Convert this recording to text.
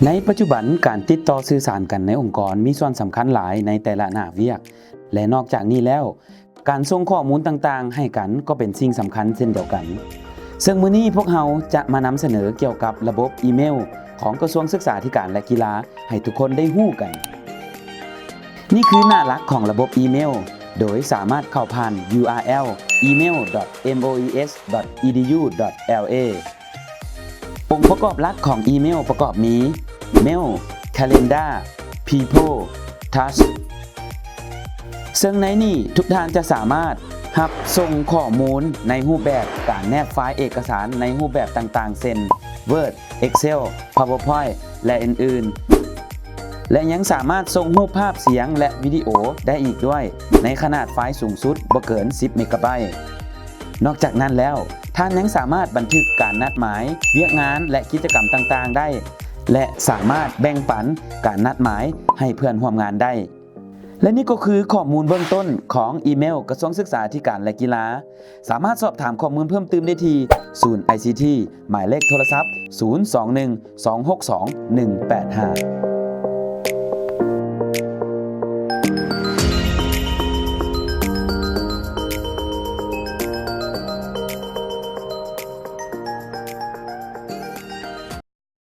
ในปัจจุบันการติดต่อสื่อสารกันในองค์กรมีส่วนสำคัญหลายในแต่ละหน้าเวียกและนอกจากนี้แล้วการส่งข้อมูลต่างๆให้กันก็เป็นสิ่งสำคัญเช่นเดียวกันซึ่งมื้อนี้พวกเราจะมานำเสนอเกี่ยวกับระบบอีเมลของกระทรวงศึกษาธิการและกีฬาให้ทุกคนได้ฮู้กันนี่คือหน้าหลักของระบบอีเมลโดยสามารถเข้าผ่าน URL email.moes.edu.la องค์ประกอบหลักของอีเมลประกอบมี Mail Calendar People Task ซึ่งในนี้ทุกท่านจะสามารถรับส่งข้อมูลในรูปแบบการแนบไฟล์เอกสารในรูปแบบต่างๆเช่น Word Excel PowerPoint และอื่นๆและยังสามารถส่งรูปภาพเสียงและวิดีโอได้อีกด้วยในขนาดไฟล์สูงสุดบ่เกิน10เมกะไบต์นอกจากนั้นแล้วท่านยังสามารถบันทึกการนัดหมายเวียกงานและกิจกรรมต่างๆได้และสามารถแบ่งปันการนัดหมายให้เพื่อนร่วมงานได้และนี่ก็คือข้อมูลเบื้องต้นของอีเมลกระทรวงศึกษาธิการและกีฬาสามารถสอบถามข้อมูลเพิ่มเติมได้ที่ศูนย์ ICT หมายเลขโทรศัพท์ 021 262 185